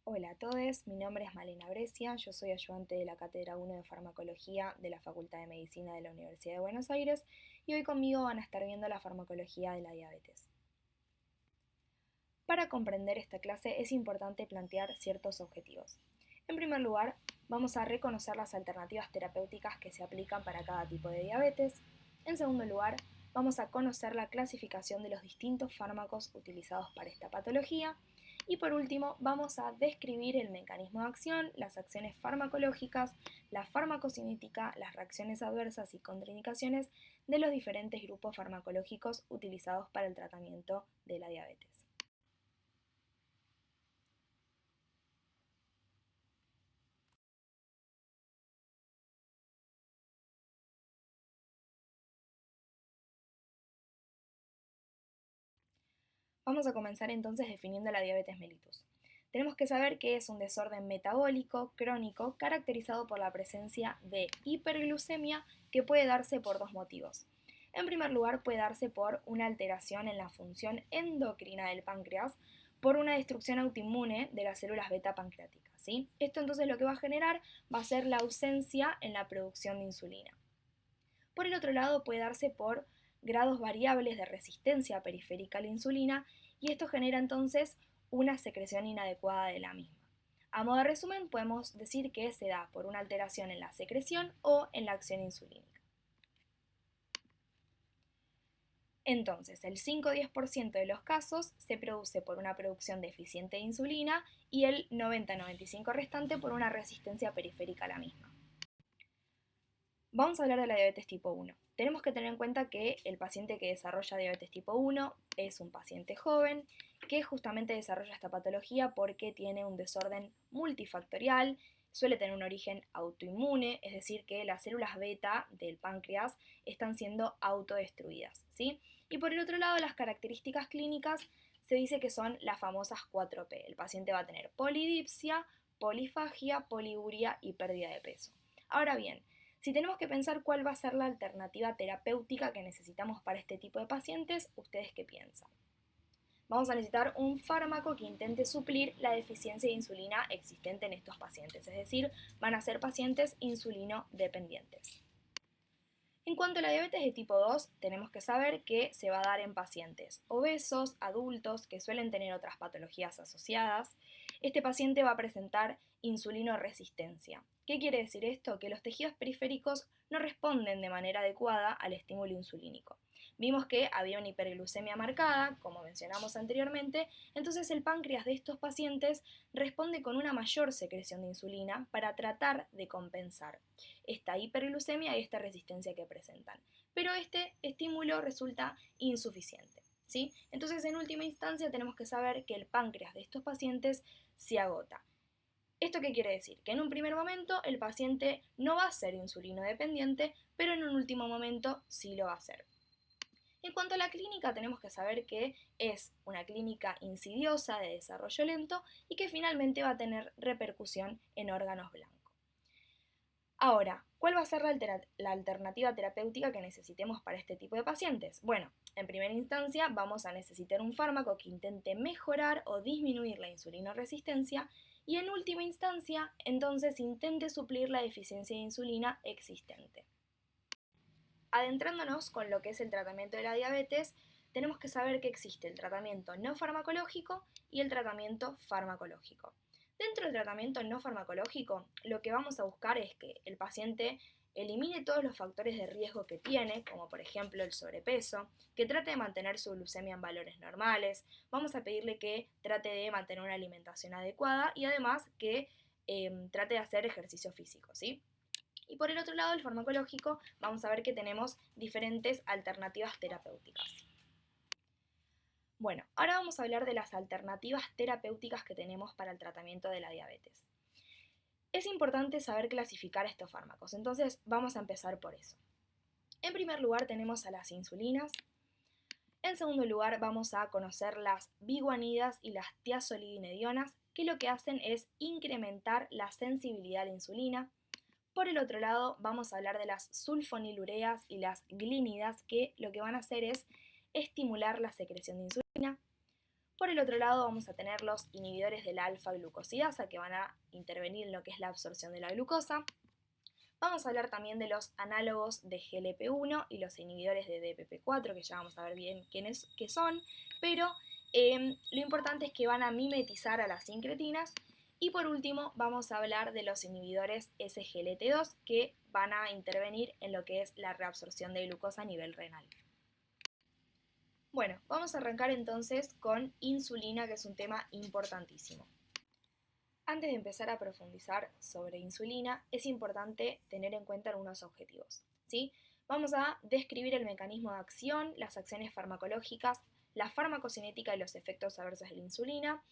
Hola a todos, mi nombre es Malena Brescia, yo soy ayudante de la Cátedra 1 de Farmacología de la Facultad de Medicina de la Universidad de Buenos Aires y hoy conmigo van a estar viendo la farmacología de la diabetes. Para comprender esta clase es importante plantear ciertos objetivos. En primer lugar, vamos a reconocer las alternativas terapéuticas que se aplican para cada tipo de diabetes. En segundo lugar, vamos a conocer la clasificación de los distintos fármacos utilizados para esta patología. Y por último, vamos a describir el mecanismo de acción, las acciones farmacológicas, la farmacocinética, las reacciones adversas y contraindicaciones de los diferentes grupos farmacológicos utilizados para el tratamiento de la diabetes. Vamos a comenzar entonces definiendo la diabetes mellitus. Tenemos que saber que es un desorden metabólico crónico caracterizado por la presencia de hiperglucemia que puede darse por dos motivos. En primer lugar, puede darse por una alteración en la función endocrina del páncreas por una destrucción autoinmune de las células beta pancreáticas. ¿Sí? Esto entonces lo que va a generar va a ser la ausencia en la producción de insulina. Por el otro lado, puede darse por grados variables de resistencia periférica a la insulina y esto genera entonces una secreción inadecuada de la misma. A modo de resumen, podemos decir que se da por una alteración en la secreción o en la acción insulínica. Entonces, el 5-10% de los casos se produce por una producción deficiente de insulina y el 90-95% restante por una resistencia periférica a la misma. Vamos a hablar de la diabetes tipo 1. Tenemos que tener en cuenta que el paciente que desarrolla diabetes tipo 1 es un paciente joven que justamente desarrolla esta patología porque tiene un desorden multifactorial, suele tener un origen autoinmune, es decir, que las células beta del páncreas están siendo autodestruidas, ¿sí? Y por el otro lado, las características clínicas se dice que son las famosas 4P. El paciente va a tener polidipsia, polifagia, poliuria y pérdida de peso. Ahora bien, si tenemos que pensar cuál va a ser la alternativa terapéutica que necesitamos para este tipo de pacientes, ¿ustedes qué piensan? Vamos a necesitar un fármaco que intente suplir la deficiencia de insulina existente en estos pacientes, es decir, van a ser pacientes insulino dependientes. En cuanto a la diabetes de tipo 2, tenemos que saber que se va a dar en pacientes obesos, adultos, que suelen tener otras patologías asociadas. Este paciente va a presentar insulinoresistencia. ¿Qué quiere decir esto? Que los tejidos periféricos no responden de manera adecuada al estímulo insulínico. Vimos que había una hiperglucemia marcada, como mencionamos anteriormente, entonces el páncreas de estos pacientes responde con una mayor secreción de insulina para tratar de compensar esta hiperglucemia y esta resistencia que presentan. Pero este estímulo resulta insuficiente, ¿sí? Entonces, en última instancia, tenemos que saber que el páncreas de estos pacientes se agota. ¿Esto qué quiere decir? Que en un primer momento el paciente no va a ser insulino dependiente, pero en un último momento sí lo va a ser. En cuanto a la clínica, tenemos que saber que es una clínica insidiosa de desarrollo lento y que finalmente va a tener repercusión en órganos blancos. Ahora, ¿cuál va a ser la alternativa terapéutica que necesitemos para este tipo de pacientes? Bueno, en primera instancia vamos a necesitar un fármaco que intente mejorar o disminuir la insulinoresistencia y en última instancia, entonces intente suplir la deficiencia de insulina existente. Adentrándonos con lo que es el tratamiento de la diabetes, tenemos que saber que existe el tratamiento no farmacológico y el tratamiento farmacológico. Dentro del tratamiento no farmacológico, lo que vamos a buscar es que el paciente elimine todos los factores de riesgo que tiene, como por ejemplo el sobrepeso, que trate de mantener su glucemia en valores normales, vamos a pedirle que trate de mantener una alimentación adecuada y además que trate de hacer ejercicio físico, ¿sí? Y por el otro lado, el farmacológico, vamos a ver que tenemos diferentes alternativas terapéuticas. Bueno, ahora vamos a hablar de las alternativas terapéuticas que tenemos para el tratamiento de la diabetes. Es importante saber clasificar estos fármacos, entonces vamos a empezar por eso. En primer lugar tenemos a las insulinas. En segundo lugar vamos a conocer las biguanidas y las tiazolidinedionas, que lo que hacen es incrementar la sensibilidad a la insulina. Por el otro lado, vamos a hablar de las sulfonilureas y las glínidas, que lo que van a hacer es estimular la secreción de insulina. Por el otro lado vamos a tener los inhibidores de la alfa-glucosidasa que van a intervenir en lo que es la absorción de la glucosa. Vamos a hablar también de los análogos de GLP-1 y los inhibidores de DPP-4, que ya vamos a ver bien qué son, pero lo importante es que van a mimetizar a las sincretinas. Y por último vamos a hablar de los inhibidores SGLT2 que van a intervenir en lo que es la reabsorción de glucosa a nivel renal. Bueno, vamos a arrancar entonces con insulina, que es un tema importantísimo. Antes de empezar a profundizar sobre insulina, es importante tener en cuenta algunos objetivos, ¿sí? Vamos a describir el mecanismo de acción, las acciones farmacológicas, la farmacocinética y los efectos adversos de la insulina.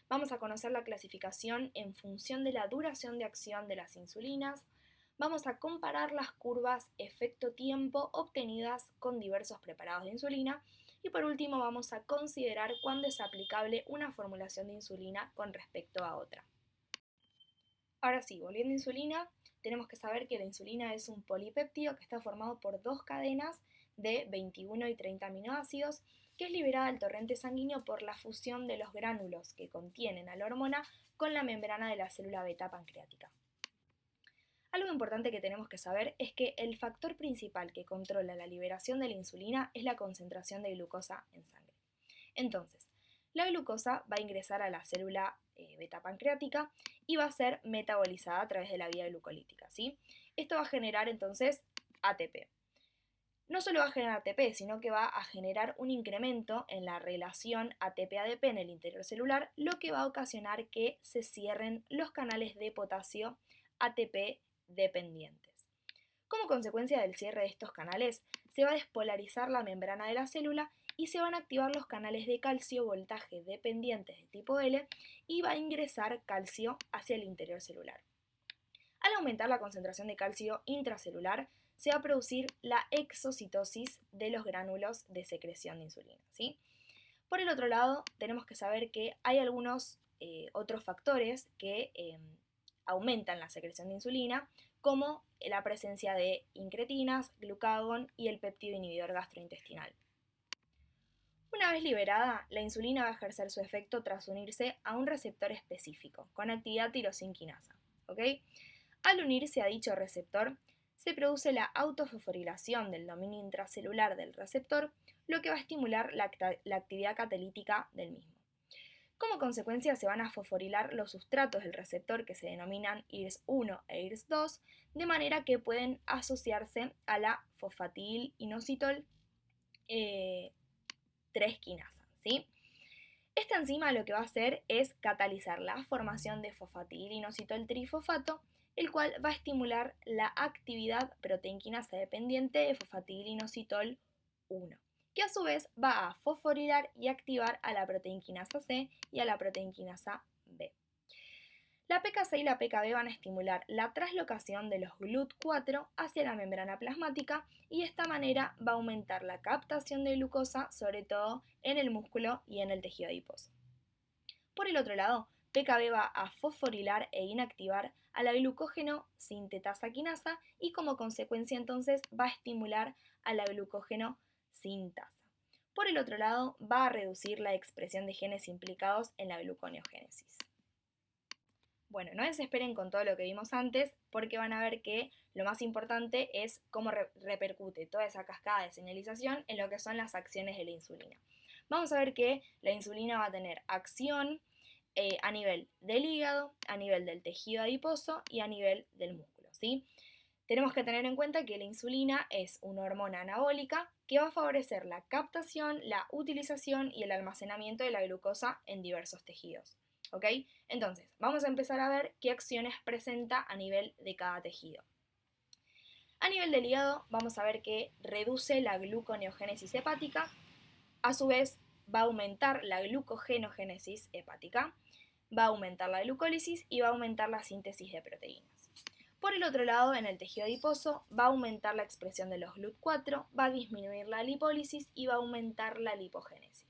Vamos a conocer la clasificación en función de la duración de acción de las insulinas. Vamos a comparar las curvas efecto-tiempo obtenidas con diversos preparados de insulina. Y por último vamos a considerar cuándo es aplicable una formulación de insulina con respecto a otra. Ahora sí, volviendo a insulina, tenemos que saber que la insulina es un polipéptido que está formado por dos cadenas de 21 y 30 aminoácidos, que es liberada al torrente sanguíneo por la fusión de los gránulos que contienen a la hormona con la membrana de la célula beta pancreática. Algo importante que tenemos que saber es que el factor principal que controla la liberación de la insulina es la concentración de glucosa en sangre. Entonces, la glucosa va a ingresar a la célula beta pancreática y va a ser metabolizada a través de la vía glucolítica, ¿sí? Esto va a generar entonces ATP. No solo va a generar ATP, sino que va a generar un incremento en la relación ATP-ADP en el interior celular, lo que va a ocasionar que se cierren los canales de potasio ATP dependientes. Como consecuencia del cierre de estos canales, se va a despolarizar la membrana de la célula y se van a activar los canales de calcio voltaje dependientes de tipo L y va a ingresar calcio hacia el interior celular. Al aumentar la concentración de calcio intracelular, se va a producir la exocitosis de los gránulos de secreción de insulina, ¿sí? Por el otro lado, tenemos que saber que hay algunos otros factores que aumentan la secreción de insulina, como la presencia de incretinas, glucagón y el péptido inhibidor gastrointestinal. Una vez liberada, la insulina va a ejercer su efecto tras unirse a un receptor específico, con actividad tirosinquinasa, ¿ok? Al unirse a dicho receptor, se produce la autofosforilación del dominio intracelular del receptor, lo que va a estimular la actividad catalítica del mismo. Como consecuencia se van a fosforilar los sustratos del receptor que se denominan IRS1 e IRS2, de manera que pueden asociarse a la fosfatidilinositol 3-quinasa, ¿sí? Esta enzima lo que va a hacer es catalizar la formación de fosfatidilinositol trifosfato, el cual va a estimular la actividad proteinquinasa dependiente de fosfatidilinositol 1, que a su vez va a fosforilar y activar a la proteinquinasa C y a la proteinquinasa B. La PKC y la PKB van a estimular la traslocación de los GLUT4 hacia la membrana plasmática y de esta manera va a aumentar la captación de glucosa, sobre todo en el músculo y en el tejido adiposo. Por el otro lado, PKB va a fosforilar e inactivar a la glucógeno sintetasa quinasa y como consecuencia entonces va a estimular a la glucógeno sintasa. Por el otro lado, va a reducir la expresión de genes implicados en la gluconeogénesis. Bueno, no desesperen con todo lo que vimos antes, porque van a ver que lo más importante es cómo repercute toda esa cascada de señalización en lo que son las acciones de la insulina. Vamos a ver que la insulina va a tener acción a nivel del hígado, a nivel del tejido adiposo y a nivel del músculo, ¿sí? Tenemos que tener en cuenta que la insulina es una hormona anabólica que va a favorecer la captación, la utilización y el almacenamiento de la glucosa en diversos tejidos. ¿Ok? Entonces, vamos a empezar a ver qué acciones presenta a nivel de cada tejido. A nivel del hígado, vamos a ver que reduce la gluconeogénesis hepática, a su vez va a aumentar la glucogenogénesis hepática, va a aumentar la glucólisis y va a aumentar la síntesis de proteínas. Por el otro lado, en el tejido adiposo, va a aumentar la expresión de los GLUT4, va a disminuir la lipólisis y va a aumentar la lipogénesis.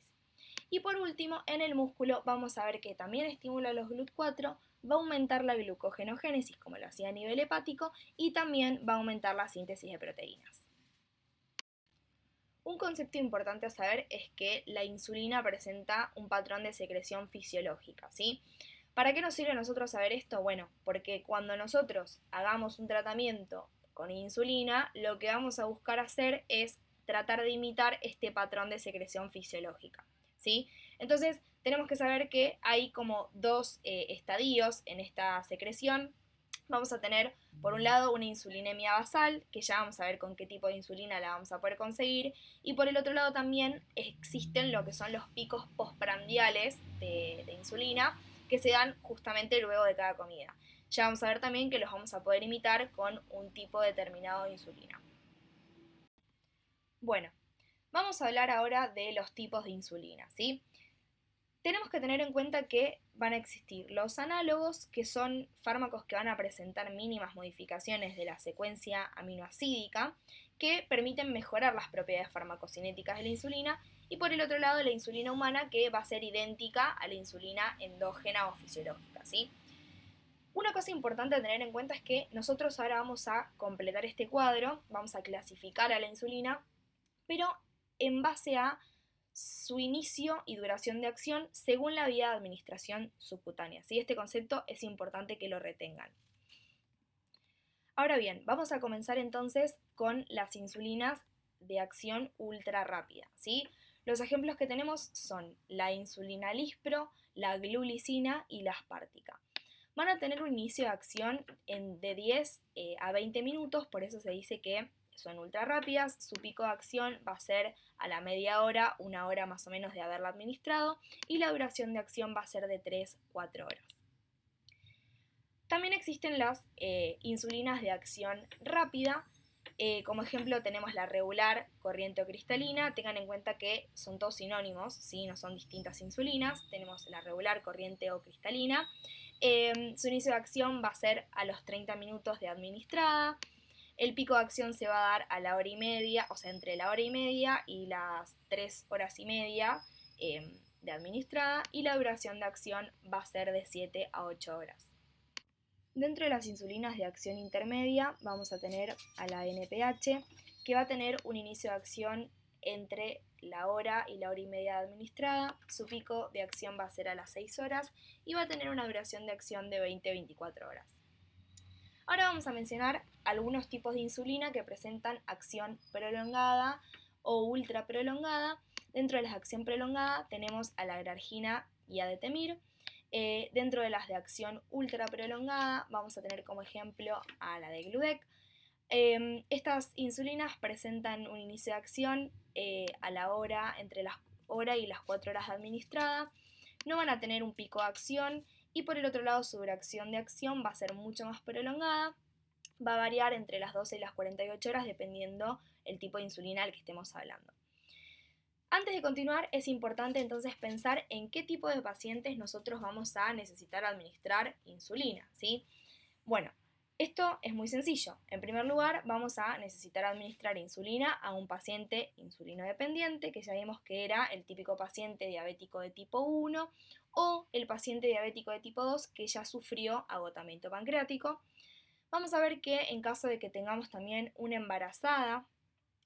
Y por último, en el músculo vamos a ver que también estimula los GLUT4, va a aumentar la glucogenogénesis como lo hacía a nivel hepático y también va a aumentar la síntesis de proteínas. Un concepto importante a saber es que la insulina presenta un patrón de secreción fisiológica, ¿sí? ¿Para qué nos sirve a nosotros saber esto? Bueno, porque cuando nosotros hagamos un tratamiento con insulina, lo que vamos a buscar hacer es tratar de imitar este patrón de secreción fisiológica, ¿sí? Entonces, tenemos que saber que hay como dos estadios en esta secreción. Vamos a tener, por un lado, una insulinemia basal, que ya vamos a ver con qué tipo de insulina la vamos a poder conseguir, y por el otro lado también existen lo que son los picos postprandiales de insulina, que se dan justamente luego de cada comida. Ya vamos a ver también que los vamos a poder imitar con un tipo determinado de insulina. Bueno, vamos a hablar ahora de los tipos de insulina, ¿sí? Tenemos que tener en cuenta que van a existir los análogos, que son fármacos que van a presentar mínimas modificaciones de la secuencia aminoacídica, que permiten mejorar las propiedades farmacocinéticas de la insulina, y por el otro lado la insulina humana, que va a ser idéntica a la insulina endógena o fisiológica, ¿sí? Una cosa importante a tener en cuenta es que nosotros ahora vamos a completar este cuadro, vamos a clasificar a la insulina, pero en base a su inicio y duración de acción según la vía de administración subcutánea. ¿Sí? Este concepto es importante que lo retengan. Ahora bien, vamos a comenzar entonces con las insulinas de acción ultra rápida, ¿sí? Los ejemplos que tenemos son la insulina Lispro, la glulicina y la aspartica. Van a tener un inicio de acción de 10 a 20 minutos, por eso se dice que son ultra rápidas. Su pico de acción va a ser a la media hora, una hora más o menos de haberla administrado, y la duración de acción va a ser de 3-4 horas. También existen las insulinas de acción rápida. Como ejemplo tenemos la regular, corriente o cristalina. Tengan en cuenta que son todos sinónimos, ¿sí? No son distintas insulinas. Tenemos la regular, corriente o cristalina. Su inicio de acción va a ser a los 30 minutos de administrada. El pico de acción se va a dar a la hora y media, o sea, entre la hora y media y las 3 horas y media de administrada. Y la duración de acción va a ser de 7 a 8 horas. Dentro de las insulinas de acción intermedia vamos a tener a la NPH, que va a tener un inicio de acción entre la hora y la hora y media administrada. Su pico de acción va a ser a las 6 horas y va a tener una duración de acción de 20-24 horas. Ahora vamos a mencionar algunos tipos de insulina que presentan acción prolongada o ultra prolongada. Dentro de las de acción prolongada tenemos a la grargina y a detemir. Dentro de las de acción ultra prolongada vamos a tener como ejemplo a la de Gludec. Estas insulinas presentan un inicio de acción a la hora, entre las hora y las 4 horas administrada. No van a tener un pico de acción y por el otro lado su duración de acción va a ser mucho más prolongada. Va a variar entre las 12 y las 48 horas dependiendo el tipo de insulina al que estemos hablando. Antes de continuar, es importante entonces pensar en qué tipo de pacientes nosotros vamos a necesitar administrar insulina, ¿sí? Bueno, esto es muy sencillo. En primer lugar, vamos a necesitar administrar insulina a un paciente insulino dependiente, que ya vimos que era el típico paciente diabético de tipo 1 o el paciente diabético de tipo 2 que ya sufrió agotamiento pancreático. Vamos a ver que en caso de que tengamos también una embarazada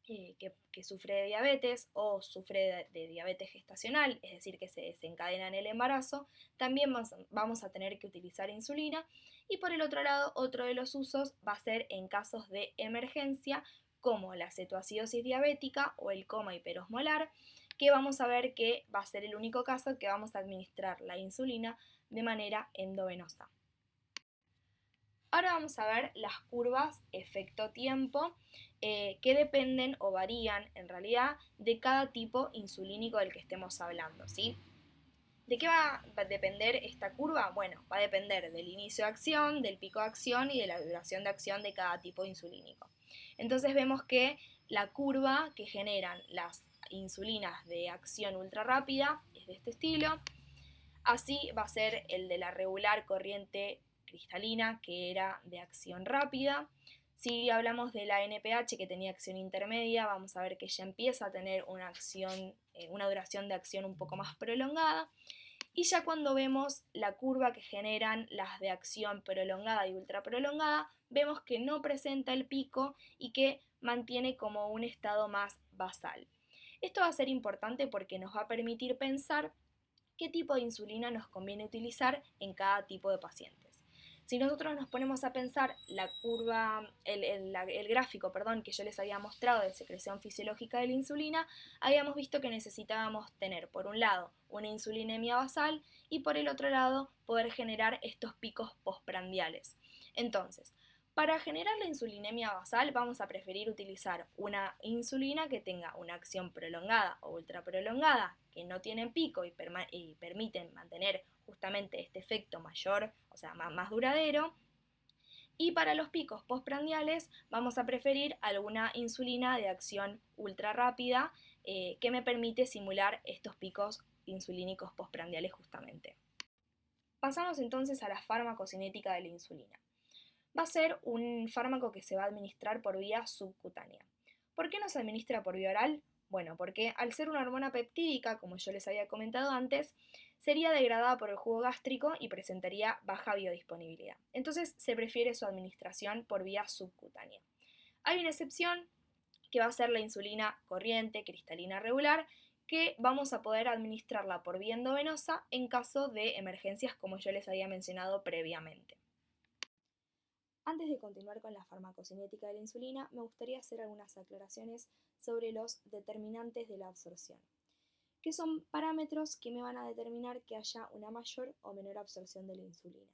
que sufre de diabetes o sufre de diabetes gestacional, es decir, que se desencadena en el embarazo, también vamos a tener que utilizar insulina. Y por el otro lado, otro de los usos va a ser en casos de emergencia, como la cetoacidosis diabética o el coma hiperosmolar, que vamos a ver que va a ser el único caso que vamos a administrar la insulina de manera endovenosa. Ahora vamos a ver las curvas efecto-tiempo que dependen o varían en realidad de cada tipo insulínico del que estemos hablando, ¿sí? ¿De qué va a depender esta curva? Bueno, va a depender del inicio de acción, del pico de acción y de la duración de acción de cada tipo insulínico. Entonces vemos que la curva que generan las insulinas de acción ultra rápida es de este estilo. Así va a ser el de la regular corriente cristalina, que era de acción rápida. Si hablamos de la NPH, que tenía acción intermedia, vamos a ver que ya empieza a tener una duración de acción un poco más prolongada. Y ya cuando vemos la curva que generan las de acción prolongada y ultra prolongada, vemos que no presenta el pico y que mantiene como un estado más basal. Esto va a ser importante porque nos va a permitir pensar qué tipo de insulina nos conviene utilizar en cada tipo de pacientes. Si nosotros nos ponemos a pensar la curva, el gráfico, perdón, que yo les había mostrado de secreción fisiológica de la insulina, habíamos visto que necesitábamos tener, por un lado, una insulinemia basal y por el otro lado, poder generar estos picos postprandiales. Entonces, para generar la insulinemia basal vamos a preferir utilizar una insulina que tenga una acción prolongada o ultra prolongada, que no tienen pico y permiten mantener justamente este efecto mayor, o sea, más duradero. Y para los picos postprandiales vamos a preferir alguna insulina de acción ultra rápida que me permite simular estos picos insulínicos postprandiales justamente. Pasamos entonces a la farmacocinética de la insulina. Va a ser un fármaco que se va a administrar por vía subcutánea. ¿Por qué no se administra por vía oral? Bueno, porque al ser una hormona peptídica, como yo les había comentado antes, sería degradada por el jugo gástrico y presentaría baja biodisponibilidad. Entonces se prefiere su administración por vía subcutánea. Hay una excepción que va a ser la insulina corriente, cristalina regular, que vamos a poder administrarla por vía endovenosa en caso de emergencias como yo les había mencionado previamente. Antes de continuar con la farmacocinética de la insulina, me gustaría hacer algunas aclaraciones sobre los determinantes de la absorción, que son parámetros que me van a determinar que haya una mayor o menor absorción de la insulina.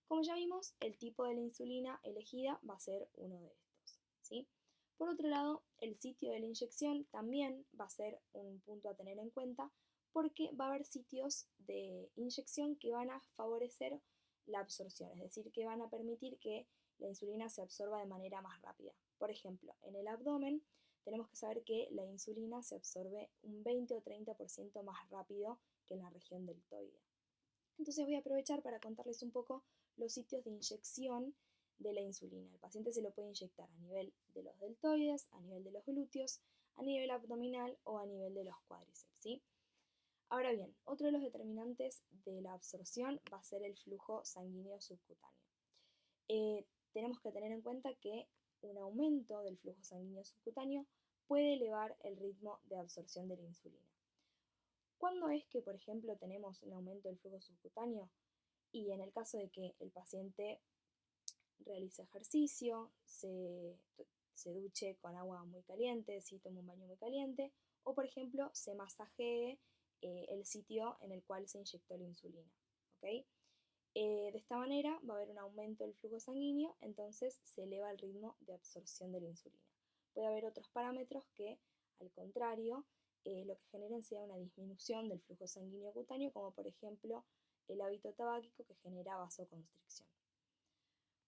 Como ya vimos, el tipo de la insulina elegida va a ser uno de estos, ¿sí? Por otro lado, el sitio de la inyección también va a ser un punto a tener en cuenta porque va a haber sitios de inyección que van a favorecer la absorción, es decir, que van a permitir que la insulina se absorba de manera más rápida. Por ejemplo, en el abdomen tenemos que saber que la insulina se absorbe un 20 o 30% más rápido que en la región deltoide. Entonces voy a aprovechar para contarles un poco los sitios de inyección de la insulina. El paciente se lo puede inyectar a nivel de los deltoides, a nivel de los glúteos, a nivel abdominal o a nivel de los cuádriceps, ¿sí? Ahora bien, otro de los determinantes de la absorción va a ser el flujo sanguíneo subcutáneo. Tenemos que tener en cuenta que un aumento del flujo sanguíneo subcutáneo puede elevar el ritmo de absorción de la insulina. ¿Cuándo es que, por ejemplo, tenemos un aumento del flujo subcutáneo? Y en el caso de que el paciente realice ejercicio, se duche con agua muy caliente, si toma un baño muy caliente, o por ejemplo se masajee el sitio en el cual se inyectó la insulina. ¿Okay? De esta manera va a haber un aumento del flujo sanguíneo, entonces se eleva el ritmo de absorción de la insulina. Puede haber otros parámetros que, al contrario, lo que generen sea una disminución del flujo sanguíneo cutáneo, como por ejemplo el hábito tabáquico que genera vasoconstricción.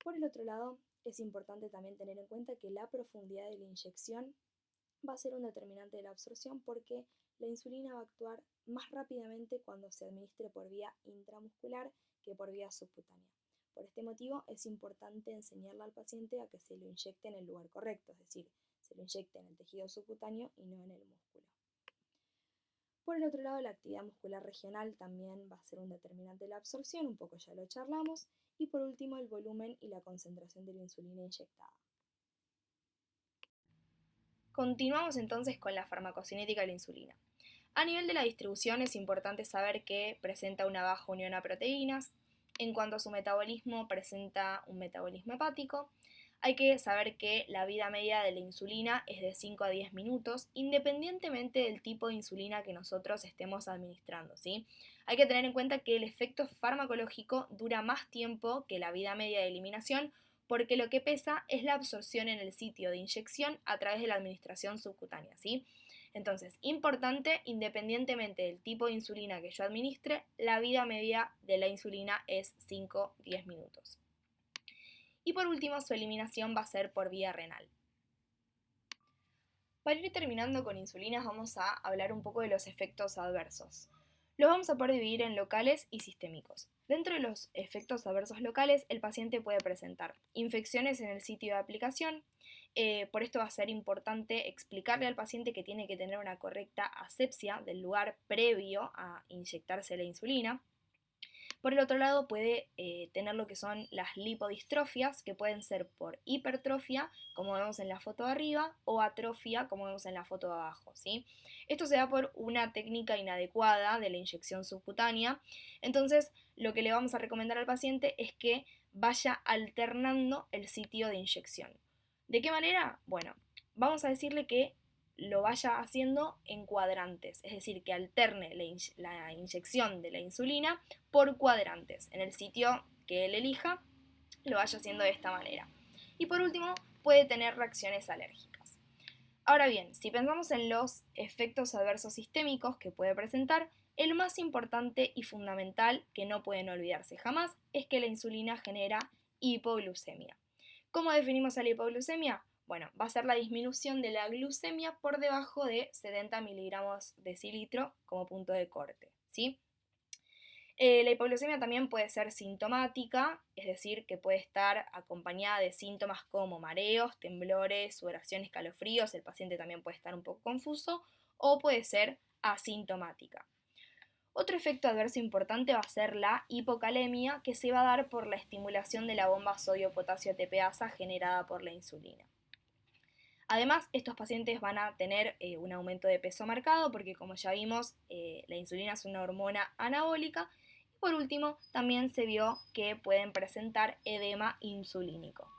Por el otro lado, es importante también tener en cuenta que la profundidad de la inyección va a ser un determinante de la absorción porque la insulina va a actuar más rápidamente cuando se administre por vía intramuscular que por vía subcutánea. Por este motivo es importante enseñarle al paciente a que se lo inyecte en el lugar correcto, es decir, se lo inyecte en el tejido subcutáneo y no en el músculo. Por el otro lado, la actividad muscular regional también va a ser un determinante de la absorción, un poco ya lo charlamos, y por último el volumen y la concentración de la insulina inyectada. Continuamos entonces con la farmacocinética de la insulina. A nivel de la distribución es importante saber que presenta una baja unión a proteínas. En cuanto a su metabolismo, presenta un metabolismo hepático. Hay que saber que la vida media de la insulina es de 5 a 10 minutos, independientemente del tipo de insulina que nosotros estemos administrando, ¿sí? Hay que tener en cuenta que el efecto farmacológico dura más tiempo que la vida media de eliminación, porque lo que pesa es la absorción en el sitio de inyección a través de la administración subcutánea, ¿sí? Entonces, importante, independientemente del tipo de insulina que yo administre, la vida media de la insulina es 5-10 minutos. Y por último, su eliminación va a ser por vía renal. Para ir terminando con insulinas, vamos a hablar un poco de los efectos adversos. Los vamos a poder dividir en locales y sistémicos. Dentro de los efectos adversos locales, el paciente puede presentar infecciones en el sitio de aplicación. Por esto va a ser importante explicarle al paciente que tiene que tener una correcta asepsia del lugar previo a inyectarse la insulina. Por el otro lado, puede tener lo que son las lipodistrofias, que pueden ser por hipertrofia, como vemos en la foto de arriba, o atrofia, como vemos en la foto de abajo, ¿sí? Esto se da por una técnica inadecuada de la inyección subcutánea. Entonces, lo que le vamos a recomendar al paciente es que vaya alternando el sitio de inyección. ¿De qué manera? Bueno, vamos a decirle que lo vaya haciendo en cuadrantes, es decir, que alterne la inyección de la insulina por cuadrantes. En el sitio que él elija, lo vaya haciendo de esta manera. Y por último, puede tener reacciones alérgicas. Ahora bien, si pensamos en los efectos adversos sistémicos que puede presentar, el más importante y fundamental, que no pueden olvidarse jamás, es que la insulina genera hipoglucemia. ¿Cómo definimos a la hipoglucemia? Bueno, va a ser la disminución de la glucemia por debajo de 70 miligramos decilitro como punto de corte, ¿sí? La hipoglucemia también puede ser sintomática, es decir, que puede estar acompañada de síntomas como mareos, temblores, sudoración, escalofríos, el paciente también puede estar un poco confuso, o puede ser asintomática. Otro efecto adverso importante va a ser la hipocalemia, que se va a dar por la estimulación de la bomba sodio-potasio ATPasa generada por la insulina. Además, estos pacientes van a tener un aumento de peso marcado porque, como ya vimos, la insulina es una hormona anabólica. Y por último, también se vio que pueden presentar edema insulínico.